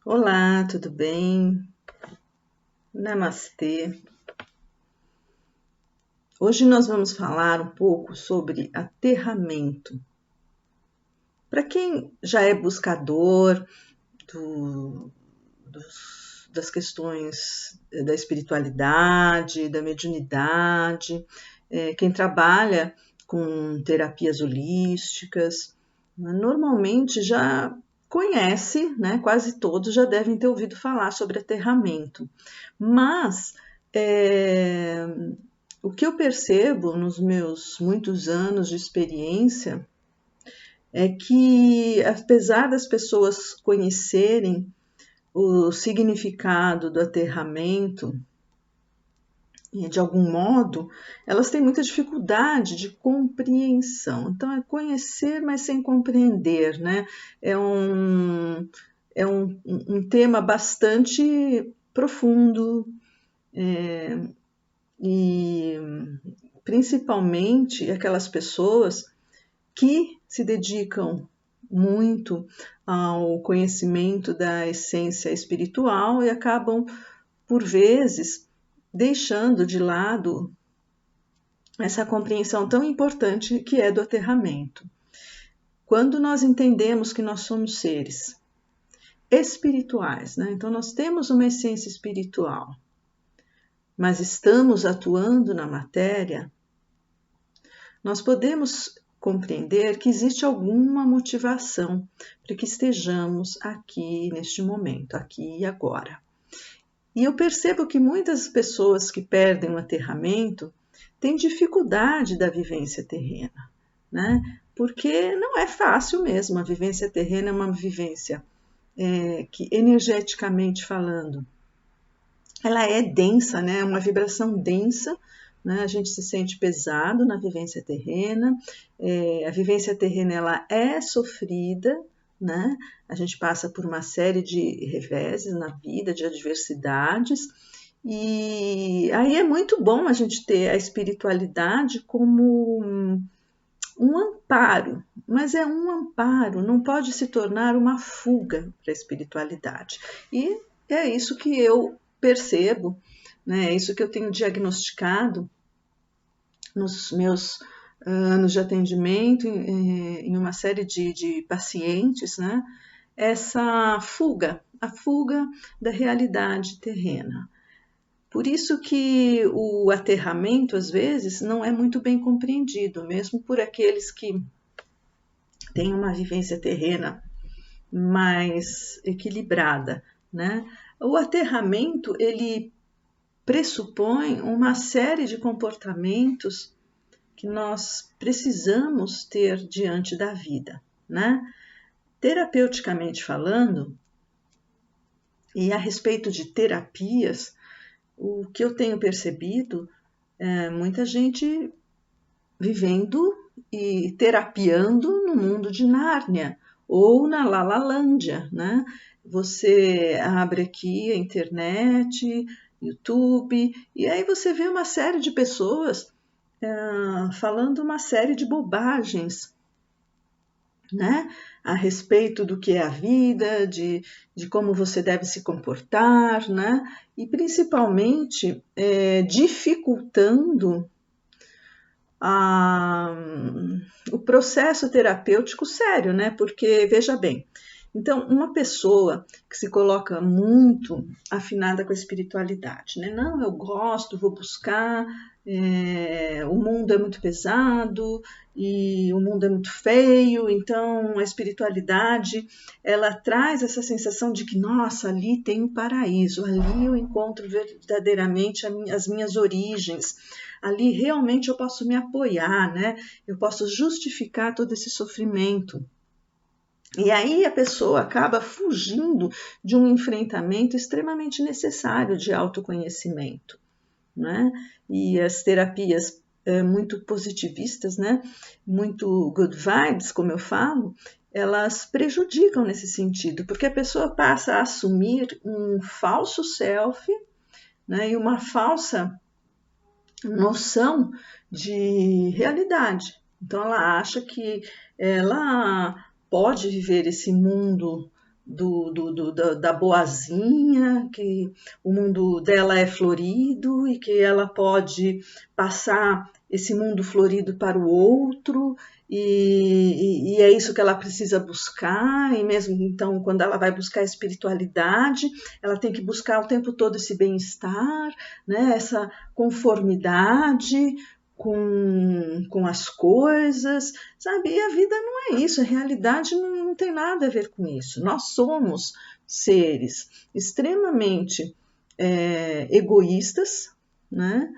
Olá, tudo bem? Namastê. Hoje nós vamos falar um pouco sobre aterramento. Para quem já é buscador do- das questões da espiritualidade, da mediunidade, quem trabalha com terapias holísticas, normalmente já conhece, né? Quase todos já devem ter ouvido falar sobre aterramento. Mas é, o que eu percebo nos meus muitos anos de experiência é que, apesar das pessoas conhecerem o significado do aterramento, de algum modo, elas têm muita dificuldade de compreensão. Então, é conhecer, mas sem compreender, né? É um, é um tema bastante profundo, e principalmente aquelas pessoas que se dedicam muito ao conhecimento da essência espiritual e acabam, por vezes, deixando de lado essa compreensão tão importante que é do aterramento. Quando nós entendemos que nós somos seres espirituais, né? Então nós temos uma essência espiritual, mas estamos atuando na matéria, nós podemos compreender que existe alguma motivação para que estejamos aqui neste momento, aqui e agora. E eu percebo que muitas pessoas que perdem o aterramento têm dificuldade da vivência terrena, né? Porque não é fácil mesmo. A vivência terrena é uma vivência que, energeticamente falando, ela é densa, né? É uma vibração densa, né? A gente se sente pesado na vivência terrena. A vivência terrena ela é sofrida, né? A gente passa por uma série de reveses na vida, de adversidades, e aí é muito bom a gente ter a espiritualidade como um amparo, mas é um amparo, não pode se tornar uma fuga para a espiritualidade. E é isso que eu percebo, né? É isso que eu tenho diagnosticado nos meus anos de atendimento em uma série de pacientes, né? Essa fuga, a fuga da realidade terrena. Por isso que o aterramento, às vezes, não é muito bem compreendido, mesmo por aqueles que têm uma vivência terrena mais equilibrada, né? O aterramento, ele pressupõe uma série de comportamentos que nós precisamos ter diante da vida, né? Terapeuticamente falando, e a respeito de terapias, o que eu tenho percebido é muita gente vivendo e terapiando no mundo de Nárnia ou na Lalalândia, né? Você abre aqui a internet, YouTube, e aí você vê uma série de pessoas falando uma série de bobagens, né? A respeito do que é a vida, de como você deve se comportar, né? E principalmente dificultando a, o processo terapêutico sério, né? Porque, veja bem, então, uma pessoa que se coloca muito afinada com a espiritualidade, né? Não, eu gosto, vou buscar, o mundo é muito pesado e o mundo é muito feio, então a espiritualidade ela traz essa sensação de que, nossa, ali tem um paraíso, ali eu encontro verdadeiramente as minhas origens, ali realmente eu posso me apoiar, né? Eu posso justificar todo esse sofrimento. E aí a pessoa acaba fugindo de um enfrentamento extremamente necessário de autoconhecimento, né? E as terapias muito positivistas, né? Muito good vibes, como eu falo, elas prejudicam nesse sentido, porque a pessoa passa a assumir um falso self, né? E uma falsa noção de realidade. Então ela acha que ela pode viver esse mundo da boazinha, que o mundo dela é florido e que ela pode passar esse mundo florido para o outro, e é isso que ela precisa buscar, e mesmo então, quando ela vai buscar a espiritualidade, ela tem que buscar o tempo todo esse bem-estar, né? Essa conformidade com as coisas, sabe? E a vida não é isso, a realidade não tem nada a ver com isso. Nós somos seres extremamente egoístas, né?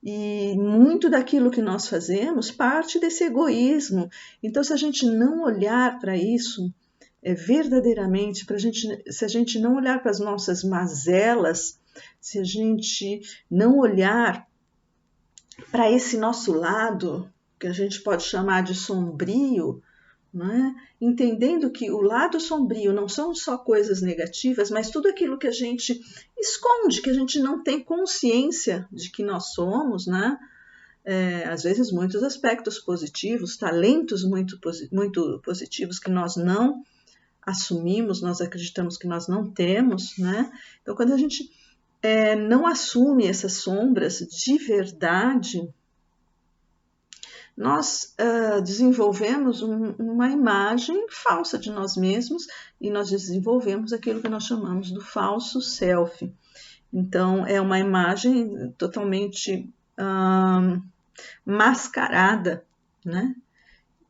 E muito daquilo que nós fazemos parte desse egoísmo. Então, se a gente não olhar para isso verdadeiramente, se a gente não olhar para as nossas mazelas, se a gente não olhar para esse nosso lado, que a gente pode chamar de sombrio, né? Entendendo que o lado sombrio não são só coisas negativas, mas tudo aquilo que a gente esconde, que a gente não tem consciência de que nós somos, né? Às vezes muitos aspectos positivos, talentos muito positivos que nós não assumimos, nós acreditamos que nós não temos, né? Então, quando a gente não assume essas sombras de verdade, nós desenvolvemos uma imagem falsa de nós mesmos e nós desenvolvemos aquilo que nós chamamos do falso self. Então, é uma imagem totalmente mascarada, né?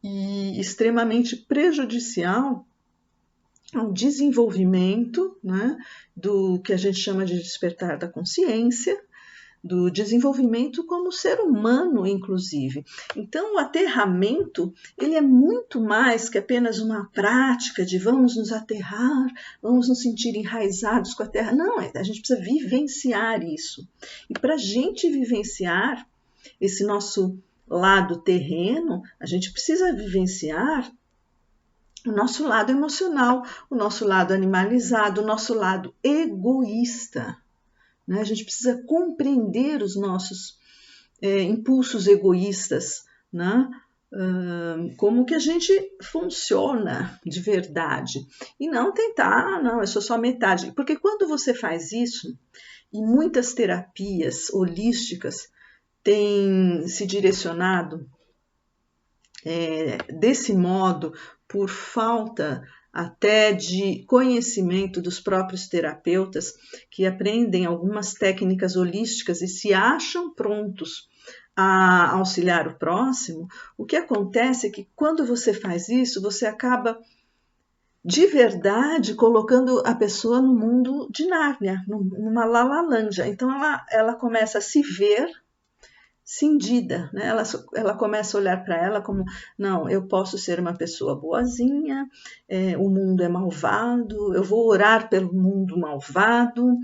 E extremamente prejudicial ao desenvolvimento, né? Do que a gente chama de despertar da consciência, do desenvolvimento como ser humano, inclusive. Então, o aterramento, ele é muito mais que apenas uma prática de vamos nos aterrar, vamos nos sentir enraizados com a terra. Não, a gente precisa vivenciar isso. E para a gente vivenciar esse nosso lado terreno, a gente precisa vivenciar o nosso lado emocional, o nosso lado animalizado, o nosso lado egoísta. A gente precisa compreender os nossos impulsos egoístas, né? Como que a gente funciona de verdade. E não tentar, não, eu sou só metade. Porque quando você faz isso, e muitas terapias holísticas têm se direcionado desse modo, por falta até de conhecimento dos próprios terapeutas, que aprendem algumas técnicas holísticas e se acham prontos a auxiliar o próximo, o que acontece é que quando você faz isso, você acaba de verdade colocando a pessoa no mundo de Nárnia, numa Lalalanja. Então ela começa a se ver cindida, né? Ela começa a olhar para ela como, não, eu posso ser uma pessoa boazinha, o mundo é malvado, eu vou orar pelo mundo malvado.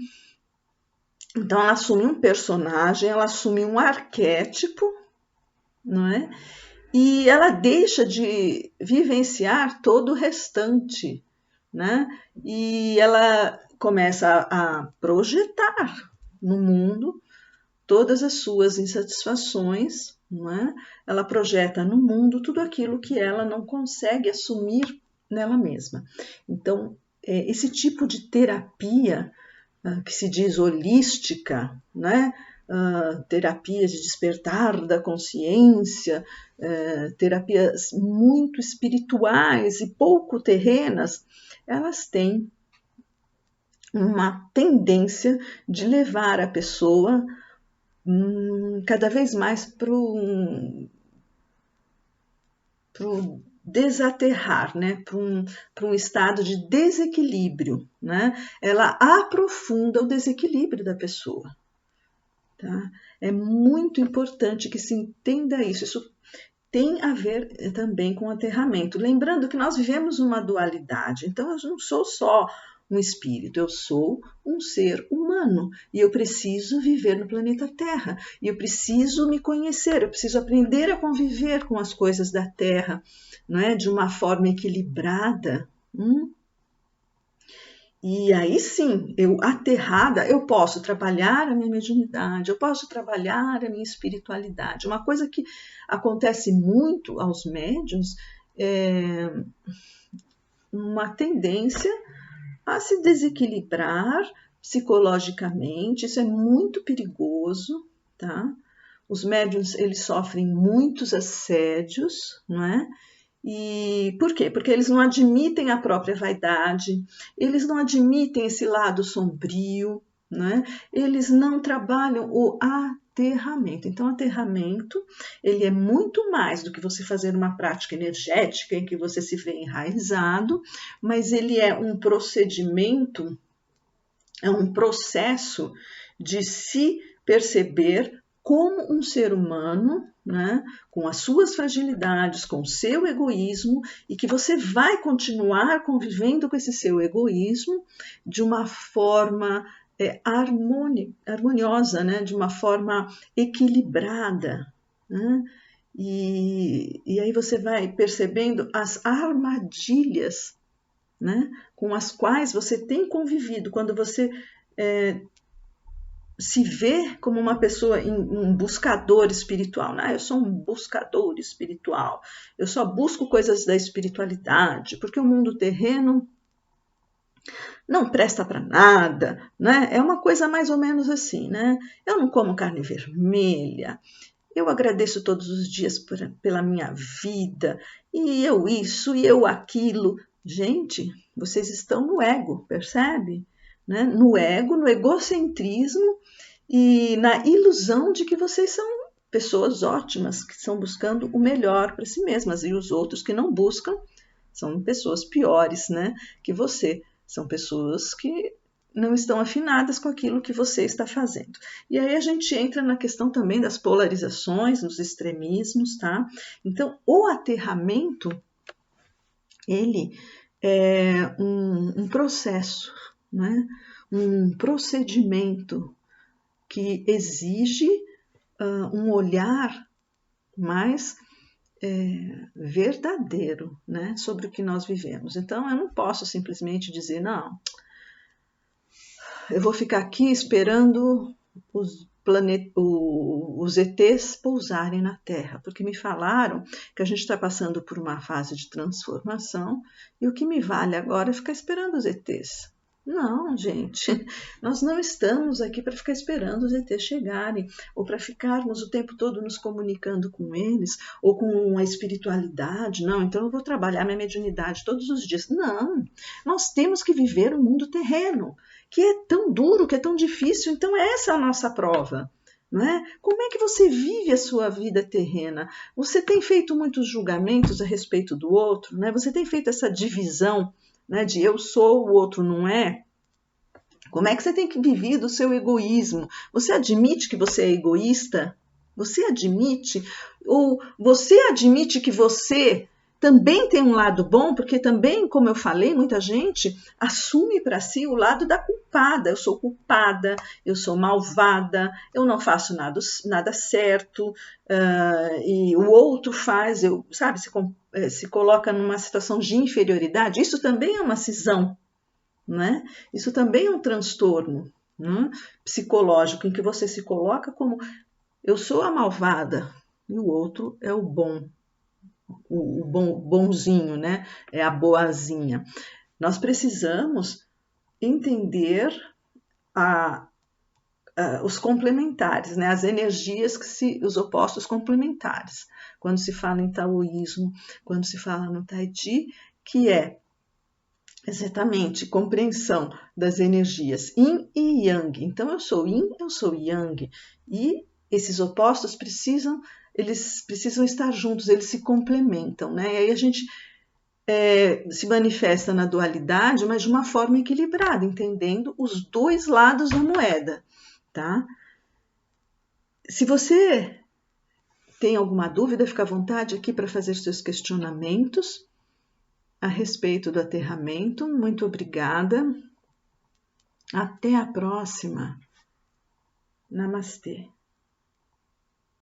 Então ela assume um personagem, ela assume um arquétipo, não é? E ela deixa de vivenciar todo o restante, né? E ela começa a projetar no mundo todas as suas insatisfações, não é? Ela projeta no mundo tudo aquilo que ela não consegue assumir nela mesma. Então, esse tipo de terapia que se diz holística, né? Terapias de despertar da consciência, terapias muito espirituais e pouco terrenas, elas têm uma tendência de levar a pessoa cada vez mais para o desaterrar, né? para um estado de desequilíbrio. Né? Ela aprofunda o desequilíbrio da pessoa. Tá? É muito importante que se entenda isso. Isso tem a ver também com o aterramento. Lembrando que nós vivemos uma dualidade. Então, eu não sou só um espírito, eu sou um ser humano e eu preciso viver no planeta Terra e eu preciso me conhecer, eu preciso aprender a conviver com as coisas da Terra, não é? De uma forma equilibrada. E aí sim, eu aterrada, eu posso trabalhar a minha mediunidade, eu posso trabalhar a minha espiritualidade. Uma coisa que acontece muito aos médiuns é uma tendência a se desequilibrar psicologicamente. Isso é muito perigoso, tá? Os médiuns, eles sofrem muitos assédios, não é? E por quê? Porque eles não admitem a própria vaidade, eles não admitem esse lado sombrio, né? Eles não trabalham o aterramento. Então, aterramento, ele é muito mais do que você fazer uma prática energética em que você se vê enraizado, mas ele é um procedimento, é um processo de se perceber como um ser humano, né, com as suas fragilidades, com o seu egoísmo, e que você vai continuar convivendo com esse seu egoísmo de uma forma harmoniosa, né, de uma forma equilibrada, né? E aí você vai percebendo as armadilhas, né, com as quais você tem convivido quando você se vê como uma pessoa, um buscador espiritual. Eu sou um buscador espiritual, eu só busco coisas da espiritualidade, porque o mundo terreno não presta para nada, né? É uma coisa mais ou menos assim, né? Eu não como carne vermelha, eu agradeço todos os dias pela minha vida, e eu isso, e eu aquilo. Gente, vocês estão no ego, percebe? Né? No ego, no egocentrismo e na ilusão de que vocês são pessoas ótimas, que estão buscando o melhor para si mesmas, e os outros que não buscam são pessoas piores, né, que você. São pessoas que não estão afinadas com aquilo que você está fazendo. E aí a gente entra na questão também das polarizações, nos extremismos, tá? Então, o aterramento, ele é um processo, né? Um procedimento que exige um olhar mais verdadeiro, né, sobre o que nós vivemos. Então, eu não posso simplesmente dizer, não, eu vou ficar aqui esperando os ETs pousarem na Terra, porque me falaram que a gente está passando por uma fase de transformação e o que me vale agora é ficar esperando os ETs. Não, gente, nós não estamos aqui para ficar esperando os ETs chegarem, ou para ficarmos o tempo todo nos comunicando com eles, ou com a espiritualidade. Não, então eu vou trabalhar minha mediunidade todos os dias. Não, nós temos que viver o mundo terreno, que é tão duro, que é tão difícil. Então essa é a nossa prova. Não é? Como é que você vive a sua vida terrena? Você tem feito muitos julgamentos a respeito do outro? Né? Você tem feito essa divisão, né, de eu sou, o outro não é? Como é que você tem vivido o seu egoísmo? Você admite que você é egoísta? Você admite? Ou você admite que você também tem um lado bom? Porque também, como eu falei, muita gente assume para si o lado da culpada. Eu sou culpada, eu sou malvada, eu não faço nada certo, e o outro faz, sabe, se coloca numa situação de inferioridade. Isso também é uma cisão, né? Isso também é um transtorno, né, psicológico, em que você se coloca como eu sou a malvada e o outro é o bom, o bonzinho, né? É a boazinha. Nós precisamos entender os complementares, né? As energias os opostos complementares. Quando se fala em taoísmo, quando se fala no tai chi, que é exatamente compreensão das energias yin e yang. Então eu sou yin, eu sou yang, e esses opostos eles precisam estar juntos, eles se complementam, né? E aí a gente se manifesta na dualidade, mas de uma forma equilibrada, entendendo os dois lados da moeda, tá? Se você tem alguma dúvida, fica à vontade aqui para fazer seus questionamentos a respeito do aterramento. Muito obrigada. Até a próxima. Namastê.